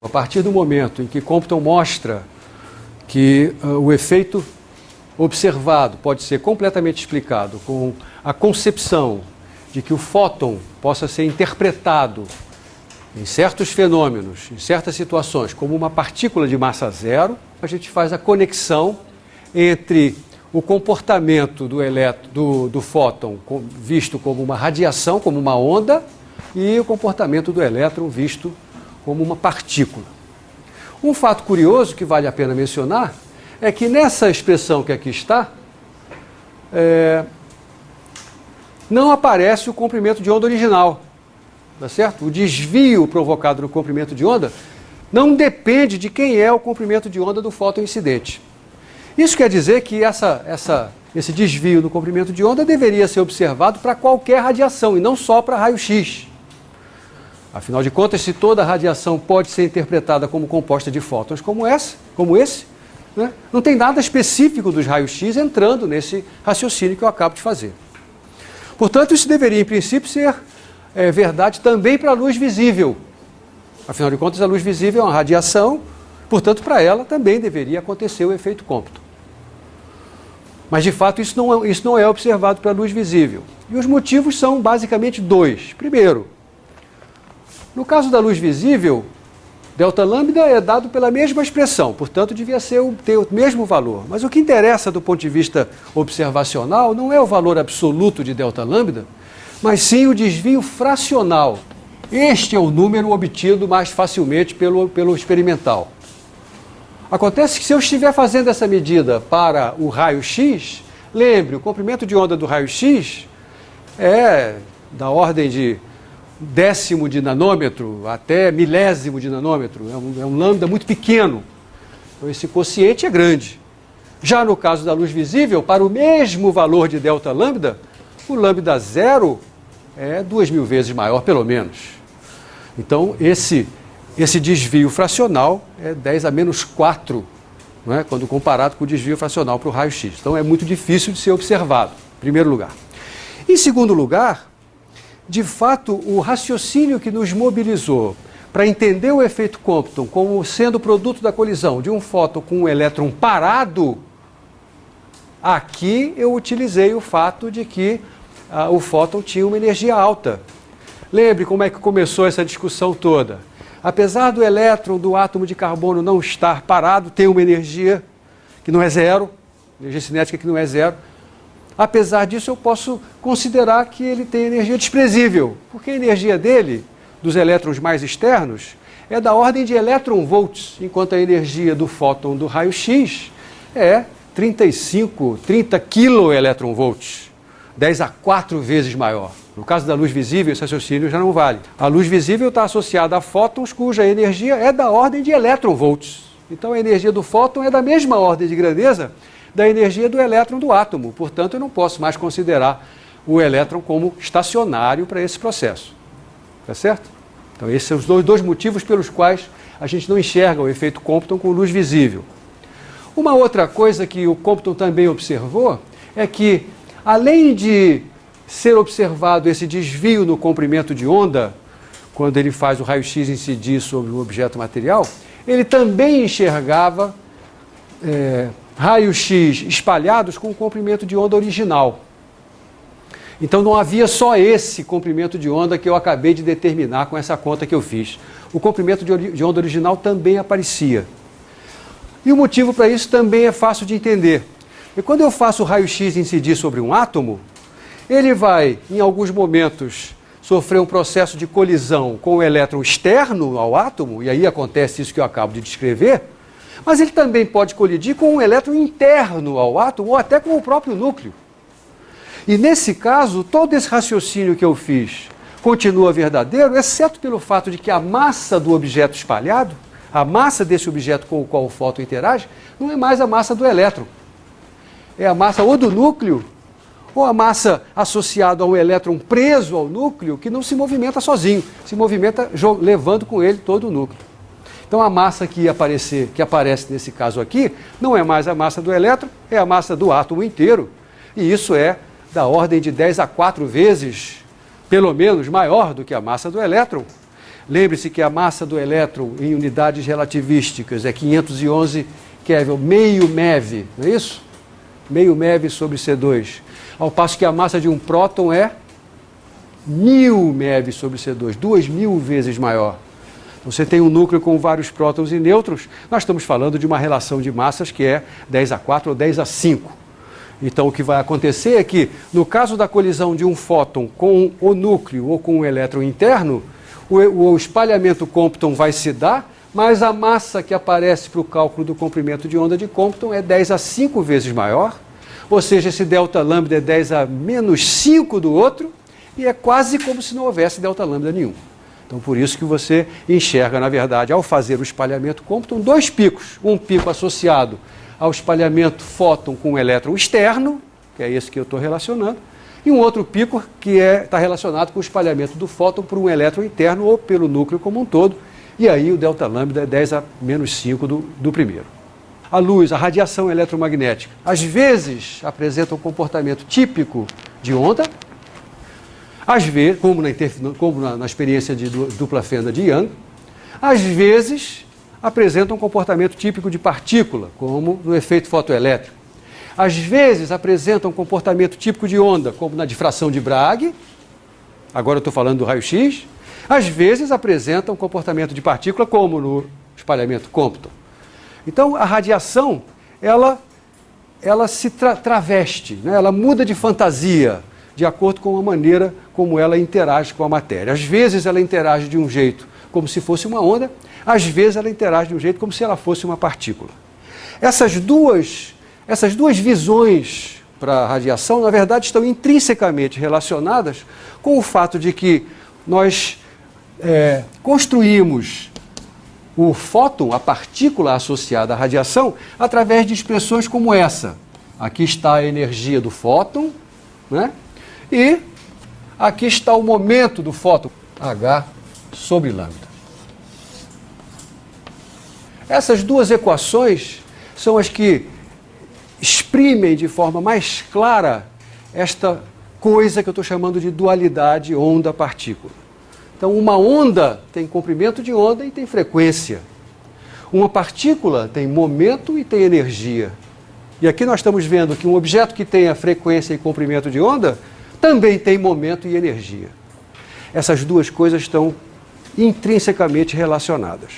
A partir do momento em que Compton mostra que o efeito observado pode ser completamente explicado com a concepção de que o fóton possa ser interpretado em certos fenômenos, em certas situações, como uma partícula de massa zero, a gente faz a conexão entre o comportamento do fóton visto como uma radiação, como uma onda, e o comportamento do elétron visto como uma partícula. Um fato curioso que vale a pena mencionar é que nessa expressão que aqui está, não aparece o comprimento de onda original, tá certo? O desvio provocado no comprimento de onda não depende de quem é o comprimento de onda do fóton incidente. Isso quer dizer que esse desvio no comprimento de onda deveria ser observado para qualquer radiação e não só para raio-x. Afinal de contas, se toda radiação pode ser interpretada como composta de fótons como esse, né, não tem nada específico dos raios-x entrando nesse raciocínio que eu acabo de fazer. Portanto, isso deveria, em princípio, ser verdade também para a luz visível. Afinal de contas, a luz visível é uma radiação, portanto, para ela também deveria acontecer o efeito Compton. Mas, de fato, isso não é observado para a luz visível. E os motivos são basicamente dois. Primeiro, no caso da luz visível, Δλ é dado pela mesma expressão, portanto devia ter o mesmo valor. Mas o que interessa do ponto de vista observacional não é o valor absoluto de Δλ, mas sim o desvio fracional. Este é o número obtido mais facilmente pelo experimental. Acontece que se eu estiver fazendo essa medida para o raio-x, lembre, o comprimento de onda do raio-x é da ordem de décimo de nanômetro até milésimo de nanômetro, é um lambda muito pequeno, então esse quociente é grande. Já no caso da luz visível, para o mesmo valor de Δλ, o lambda zero é 2000 vezes maior, pelo menos. Então esse desvio fracional é 10 a menos 4, não é? Quando comparado com o desvio fracional para o raio-x. Então é muito difícil de ser observado, em primeiro lugar. Em segundo lugar, de fato, o raciocínio que nos mobilizou para entender o efeito Compton como sendo produto da colisão de um fóton com um elétron parado, aqui eu utilizei o fato de que o fóton tinha uma energia alta. Lembre como é que começou essa discussão toda. Apesar do elétron do átomo de carbono não estar parado, tem uma energia que não é zero, energia cinética que não é zero. Apesar disso, eu posso considerar que ele tem energia desprezível, porque a energia dele, dos elétrons mais externos, é da ordem de elétron-volts, enquanto a energia do fóton do raio-x é 30 keV, 10 a 4 vezes maior. No caso da luz visível, esse raciocínio já não vale. A luz visível está associada a fótons cuja energia é da ordem de elétron-volts. Então a energia do fóton é da mesma ordem de grandeza da energia do elétron do átomo. Portanto, eu não posso mais considerar o elétron como estacionário para esse processo. Tá certo? Então, esses são os dois motivos pelos quais a gente não enxerga o efeito Compton com luz visível. Uma outra coisa que o Compton também observou é que, além de ser observado esse desvio no comprimento de onda, quando ele faz o raio-x incidir sobre o objeto material, ele também enxergava raios-x espalhados com o comprimento de onda original. Então não havia só esse comprimento de onda que eu acabei de determinar com essa conta que eu fiz. O comprimento de onda original também aparecia. E o motivo para isso também é fácil de entender. E quando eu faço o raio-x incidir sobre um átomo, ele vai, em alguns momentos, sofrer um processo de colisão com o elétron externo ao átomo, e aí acontece isso que eu acabo de descrever, mas ele também pode colidir com um elétron interno ao átomo ou até com o próprio núcleo. E nesse caso, todo esse raciocínio que eu fiz continua verdadeiro, exceto pelo fato de que a massa do objeto espalhado, a massa desse objeto com o qual o fóton interage, não é mais a massa do elétron. É a massa ou do núcleo, ou a massa associada a um elétron preso ao núcleo, que não se movimenta sozinho, se movimenta levando com ele todo o núcleo. Então a massa que aparece nesse caso aqui, não é mais a massa do elétron, é a massa do átomo inteiro. E isso é da ordem de 10 a 4 vezes, pelo menos, maior do que a massa do elétron. Lembre-se que a massa do elétron em unidades relativísticas é 511 Kelvin, meio MeV, não é isso? Meio MeV sobre C2. Ao passo que a massa de um próton é 1000 MeV sobre C2, 2000 vezes maior. Então, você tem um núcleo com vários prótons e nêutrons, nós estamos falando de uma relação de massas que é 10 a 4 ou 10 a 5. Então, o que vai acontecer é que, no caso da colisão de um fóton com o núcleo ou com o elétron interno, o espalhamento Compton vai se dar, mas a massa que aparece para o cálculo do comprimento de onda de Compton é 10 a 5 vezes maior, ou seja, esse delta lambda é 10 a menos 5 do outro, e é quase como se não houvesse delta lambda nenhum. Então, por isso que você enxerga, na verdade, ao fazer o espalhamento Compton, dois picos. Um pico associado ao espalhamento fóton com o elétron externo, que é esse que eu estou relacionando, e um outro pico que está relacionado com o espalhamento do fóton por um elétron interno ou pelo núcleo como um todo, e aí o delta lambda é 10 a menos 5 do primeiro. A luz, a radiação eletromagnética, às vezes apresenta um comportamento típico de onda, às vezes, como na experiência de dupla fenda de Young, às vezes apresenta um comportamento típico de partícula, como no efeito fotoelétrico. Às vezes apresenta um comportamento típico de onda, como na difração de Bragg, agora eu estou falando do raio-x. Às vezes apresenta um comportamento de partícula, como no espalhamento Compton. Então, a radiação, ela se traveste, né? Ela muda de fantasia, de acordo com a maneira como ela interage com a matéria. Às vezes ela interage de um jeito como se fosse uma onda, às vezes ela interage de um jeito como se ela fosse uma partícula. Essas duas visões para a radiação, na verdade, estão intrinsecamente relacionadas com o fato de que nós construímos o fóton, a partícula associada à radiação, através de expressões como essa. Aqui está a energia do fóton, né? E aqui está o momento do fóton, H sobre lambda. Essas duas equações são as que exprimem de forma mais clara esta coisa que eu estou chamando de dualidade onda-partícula. Então, uma onda tem comprimento de onda e tem frequência. Uma partícula tem momento e tem energia. E aqui nós estamos vendo que um objeto que tenha frequência e comprimento de onda também tem momento e energia. Essas duas coisas estão intrinsecamente relacionadas.